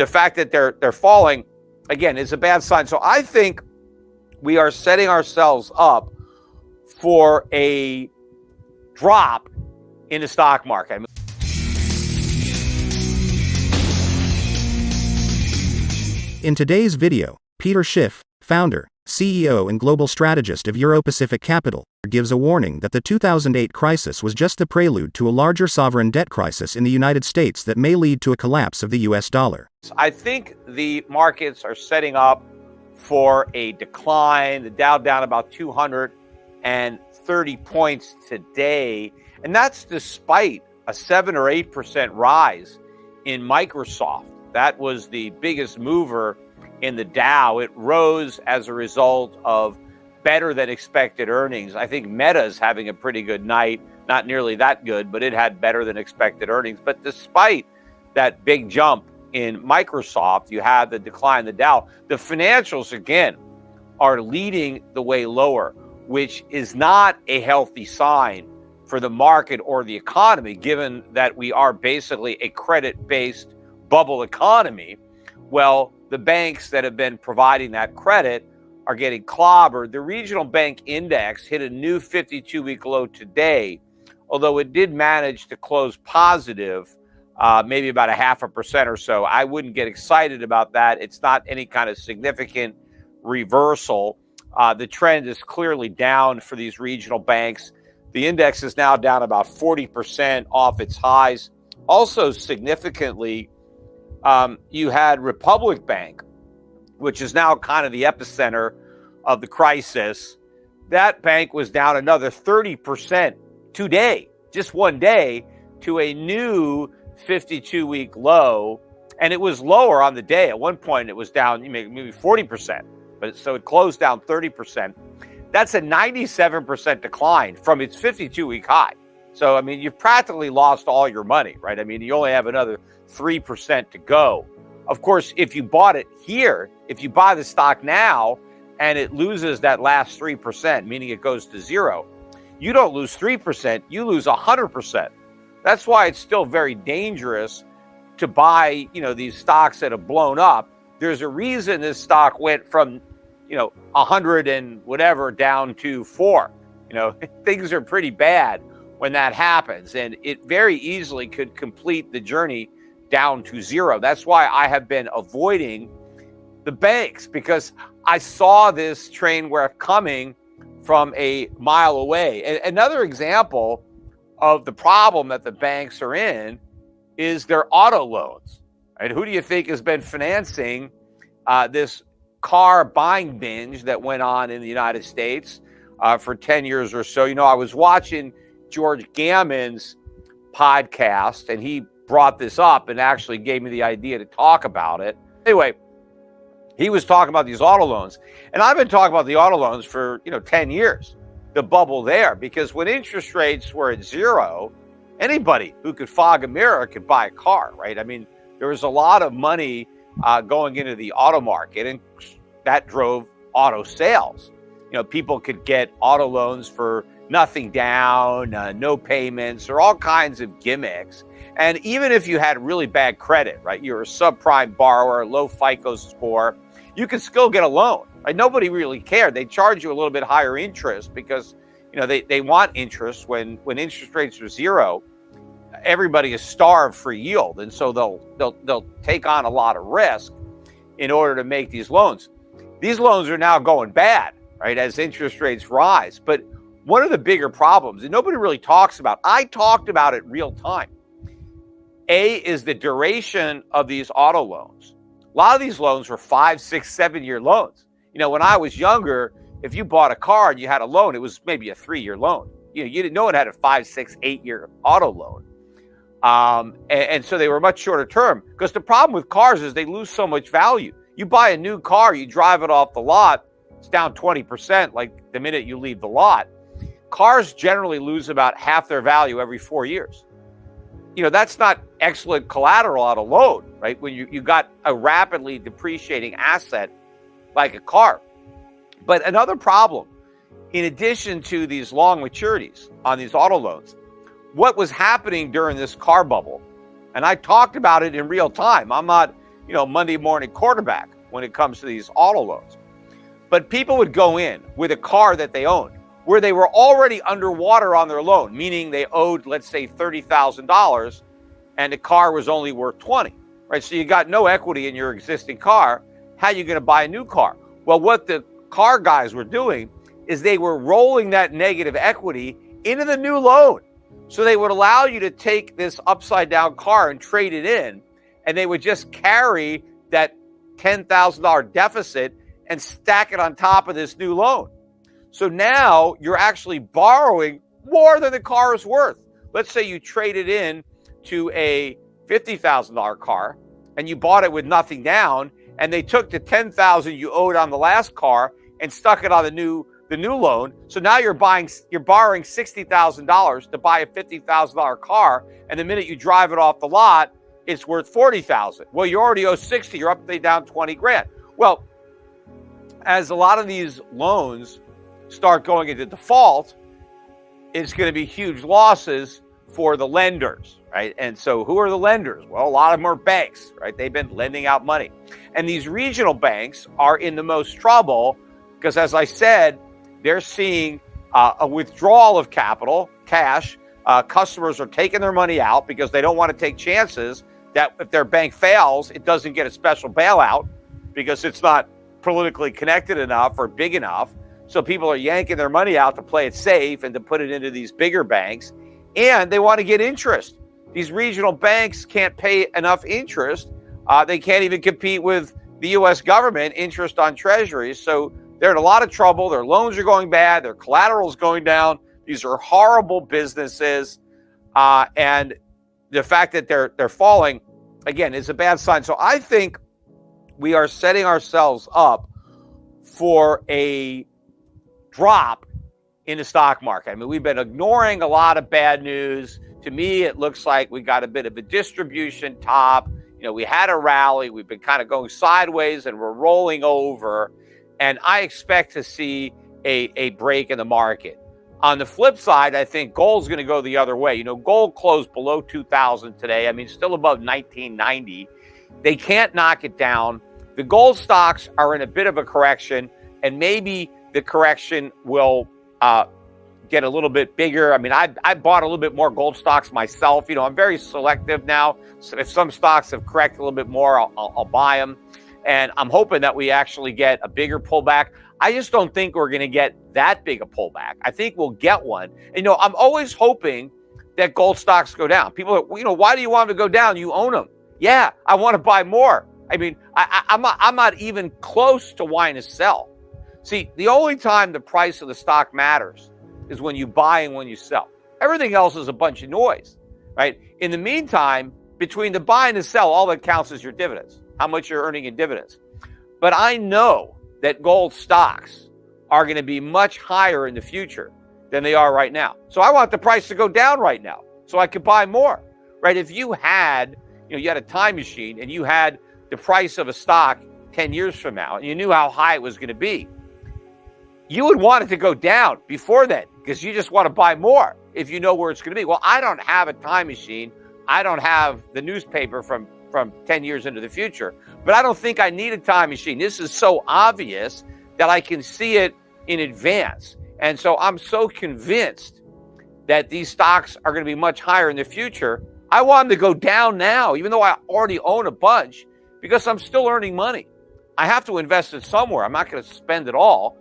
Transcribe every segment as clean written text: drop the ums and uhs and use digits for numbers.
The fact that they're falling, again, is a bad sign. So I think we are setting ourselves up for a drop in the stock market. In today's video, Peter Schiff, founder, CEO and global strategist of Euro-Pacific Capital, gives a warning that the 2008 crisis was just the prelude to a larger sovereign debt crisis in the United States that may lead to a collapse of the US dollar. I think the markets are setting up for a decline. The Dow down about 230 points today, and that's despite a 7 or 8% rise in Microsoft. That was the biggest mover in the Dow. It rose as a result of better than expected earnings. I think Meta's having a pretty good night, not nearly that good, but it had better than expected earnings. But despite that big jump in Microsoft, you had the decline in the Dow. The financials, again, are leading the way lower, which is not a healthy sign for the market or the economy, given that we are basically a credit-based bubble economy. Well, the banks that have been providing that credit are getting clobbered. The regional bank index hit a new 52-week low today, although it did manage to close positive, maybe about 0.5% or so. I wouldn't get excited about that. It's not any kind of significant reversal. The trend is clearly down for these regional banks. The index is now down about 40% off its highs. Also significantly, you had Republic Bank, which is now kind of the epicenter of the crisis. That bank was down another 30% today, just one day, to a new 52-week low. And it was lower on the day. At one point, it was down maybe 40%. But so it closed down 30%. That's a 97% decline from its 52-week high. So, I mean, you've practically lost all your money, right? I mean, you only have another 3% to go. Of course, if you bought it here, if you buy the stock now and it loses that last 3%, meaning it goes to zero, you don't lose 3%, you lose 100%. That's why it's still very dangerous to buy, these stocks that have blown up. There's a reason this stock went from, 100 and whatever down to 4. Things are pretty bad when that happens, and it very easily could complete the journey down to zero. That's why I have been avoiding the banks, because I saw this train wreck coming from a mile away. And another example of the problem that the banks are in is their auto loans. And who do you think has been financing this car buying binge that went on in the United States for 10 years or so? I was watching George Gammon's podcast, and he brought this up and actually gave me the idea to talk about it. Anyway, he was talking about these auto loans, and I've been talking about the auto loans for 10 years, the bubble there, because when interest rates were at zero, anybody who could fog a mirror could buy a car, right? I mean, there was a lot of money going into the auto market, and that drove auto sales. People could get auto loans for nothing down, no payments, or all kinds of gimmicks. And even if you had really bad credit, right, you're a subprime borrower, low FICO score, you could still get a loan. Right? Nobody really cared. They charge you a little bit higher interest because, they want interest. When interest rates are zero, everybody is starved for yield, and so they'll take on a lot of risk in order to make these loans. These loans are now going bad, right, as interest rates rise. But one of the bigger problems, and nobody really talks about, I talked about it real time, is the duration of these auto loans. A lot of these loans were 5, 6, 7-year loans. When I was younger, if you bought a car and you had a loan, it was maybe a 3-year loan. You didn't know it had a 5, 6, 8-year auto loan. And so they were much shorter term, because the problem with cars is they lose so much value. You buy a new car, you drive it off the lot, it's down 20%, like the minute you leave the lot. Cars generally lose about half their value every 4 years. That's not excellent collateral on a loan, right? When you got a rapidly depreciating asset like a car. But another problem, in addition to these long maturities on these auto loans, what was happening during this car bubble, and I talked about it in real time. I'm not Monday morning quarterback when it comes to these auto loans. But people would go in with a car that they owned where they were already underwater on their loan, meaning they owed, let's say, $30,000 and the car was only worth $20,000, right? So you got no equity in your existing car. How are you going to buy a new car? Well, what the car guys were doing is they were rolling that negative equity into the new loan. So they would allow you to take this upside down car and trade it in, and they would just carry that $10,000 deficit and stack it on top of this new loan. So now you're actually borrowing more than the car is worth. Let's say you traded in to a $50,000 car and you bought it with nothing down, and they took the $10,000 you owed on the last car and stuck it on the new loan. So now you're borrowing $60,000 to buy a $50,000 car, and the minute you drive it off the lot, it's worth $40,000. Well, you already owe $60,000. You're up down $20,000. Well, as a lot of these loans start going into default, it's going to be huge losses for the lenders, right? And so who are the lenders? Well, a lot of them are banks, right? They've been lending out money. And these regional banks are in the most trouble because, as I said, they're seeing a withdrawal of capital, cash. Customers are taking their money out because they don't want to take chances that if their bank fails, it doesn't get a special bailout because it's not politically connected enough or big enough. So people are yanking their money out to play it safe and to put it into these bigger banks. And they want to get interest. These regional banks can't pay enough interest. They can't even compete with the U.S. government interest on treasuries. So they're in a lot of trouble. Their loans are going bad. Their collateral is going down. These are horrible businesses. And the fact that they're falling, again, is a bad sign. So I think we are setting ourselves up for a drop in the stock market. I mean, we've been ignoring a lot of bad news. To me, it looks like we got a bit of a distribution top. We had a rally. We've been kind of going sideways and we're rolling over. And I expect to see a break in the market. On the flip side, I think gold's going to go the other way. Gold closed below 2,000 today. I mean, still above 1990. They can't knock it down. The gold stocks are in a bit of a correction, and maybe the correction will get a little bit bigger. I mean, I bought a little bit more gold stocks myself. I'm very selective now. So if some stocks have corrected a little bit more, I'll buy them. And I'm hoping that we actually get a bigger pullback. I just don't think we're going to get that big a pullback. I think we'll get one. I'm always hoping that gold stocks go down. People are, why do you want them to go down? You own them. Yeah, I want to buy more. I mean, I'm not even close to wanting to sell. See, the only time the price of the stock matters is when you buy and when you sell. Everything else is a bunch of noise, right? In the meantime, between the buy and the sell, all that counts is your dividends, how much you're earning in dividends. But I know that gold stocks are going to be much higher in the future than they are right now. So I want the price to go down right now so I could buy more, right? If you had, you had a time machine and you had the price of a stock 10 years from now and you knew how high it was going to be, you would want it to go down before then because you just want to buy more if you know where it's going to be. Well, I don't have a time machine. I don't have the newspaper from 10 years into the future, but I don't think I need a time machine. This is so obvious that I can see it in advance. And so I'm so convinced that these stocks are going to be much higher in the future. I want them to go down now, even though I already own a bunch, because I'm still earning money. I have to invest it somewhere. I'm not going to spend it all.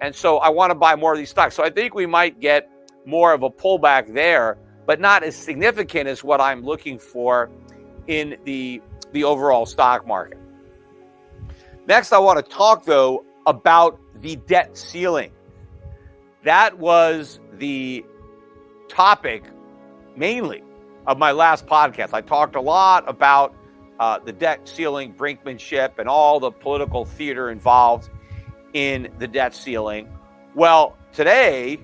And so I want to buy more of these stocks. So I think we might get more of a pullback there, but not as significant as what I'm looking for in the overall stock market. Next, I want to talk, though, about the debt ceiling. That was the topic mainly of my last podcast. I talked a lot about the debt ceiling, brinkmanship, and all the political theater involved in the debt ceiling. Well, today,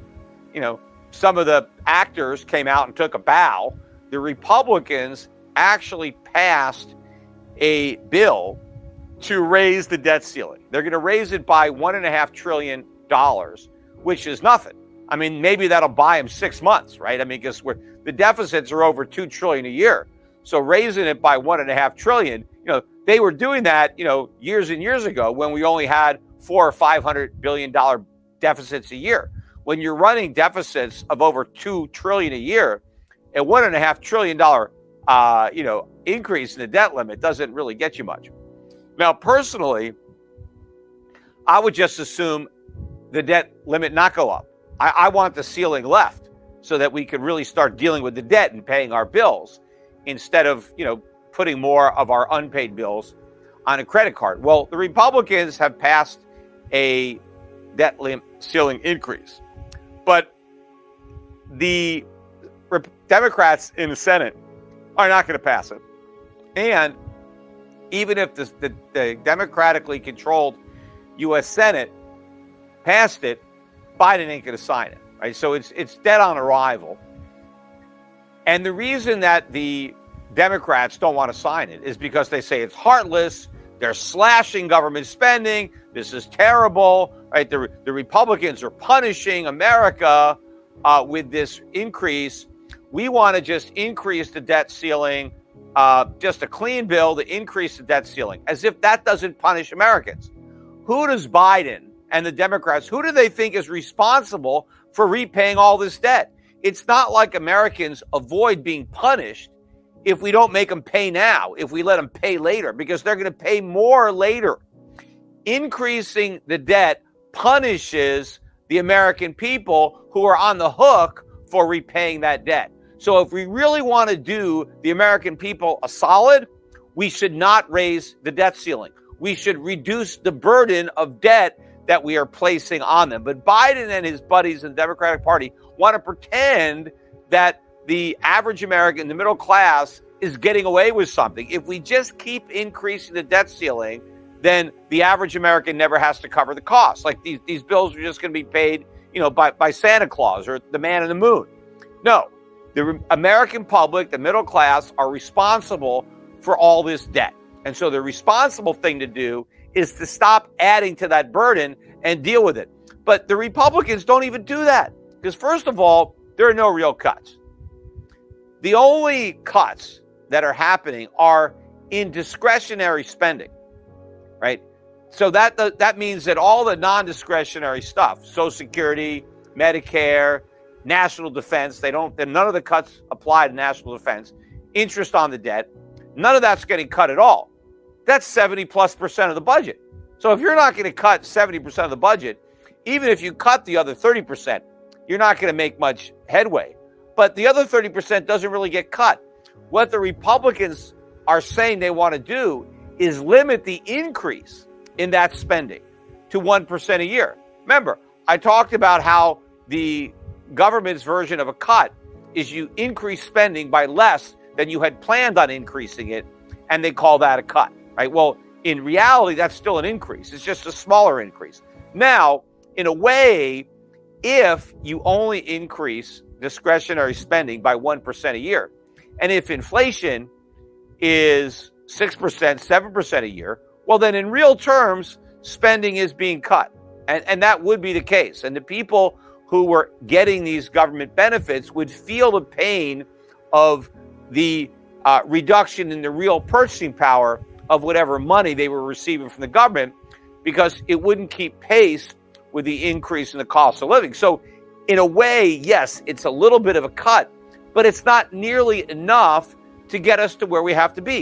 some of the actors came out and took a bow. The Republicans actually passed a bill to raise the debt ceiling. They're going to raise it by $1.5 trillion, which is nothing. I mean, maybe that'll buy them 6 months, right? I mean, because the deficits are over $2 trillion a year. So raising it by $1.5 trillion, they were doing that, years and years ago when we only had $400 or $500 billion deficits a year. When you're running deficits of over $2 trillion a year, a $1.5 trillion increase in the debt limit doesn't really get you much. Now, personally, I would just assume the debt limit not go up. I want the ceiling left so that we could really start dealing with the debt and paying our bills instead of, putting more of our unpaid bills on a credit card. Well, the Republicans have passed a debt limit ceiling increase, but the Democrats in the Senate are not going to pass it. And even if the democratically controlled U.S. Senate passed it, Biden ain't going to sign it, right? So it's dead on arrival. And the reason that the Democrats don't want to sign it is because they say it's heartless. They're slashing government spending. This is terrible, right? The Republicans are punishing America with this increase. We want to just increase the debt ceiling, just a clean bill to increase the debt ceiling, as if that doesn't punish Americans. Who does Biden and the Democrats, who do they think is responsible for repaying all this debt? It's not like Americans avoid being punished if we don't make them pay now, if we let them pay later, because they're going to pay more later. Increasing the debt punishes the American people who are on the hook for repaying that debt. So if we really want to do the American people a solid, we should not raise the debt ceiling. We should reduce the burden of debt that we are placing on them. But Biden and his buddies in the Democratic Party want to pretend that the average American, the middle class, is getting away with something. If we just keep increasing the debt ceiling, then the average American never has to cover the cost. Like these bills are just going to be paid, by Santa Claus or the man in the moon. No, the American public, the middle class, are responsible for all this debt. And so the responsible thing to do is to stop adding to that burden and deal with it. But the Republicans don't even do that because, first of all, there are no real cuts. The only cuts that are happening are in discretionary spending, right? So that means that all the non-discretionary stuff, Social Security, Medicare, national defense, none of the cuts apply to national defense, interest on the debt, none of that's getting cut at all. That's 70+% of the budget. So if you're not going to cut 70% of the budget, even if you cut the other 30%, you're not going to make much headway. But the other 30% doesn't really get cut. What the Republicans are saying they want to do is limit the increase in that spending to 1% a year. Remember, I talked about how the government's version of a cut is you increase spending by less than you had planned on increasing it, and they call that a cut, right? Well, in reality, that's still an increase. It's just a smaller increase. Now, in a way, if you only increase discretionary spending by 1% a year, and if inflation is 6%, 7% a year, well, then in real terms, spending is being cut. And that would be the case. And the people who were getting these government benefits would feel the pain of the reduction in the real purchasing power of whatever money they were receiving from the government, because it wouldn't keep pace with the increase in the cost of living. So in a way, yes, it's a little bit of a cut, but it's not nearly enough to get us to where we have to be.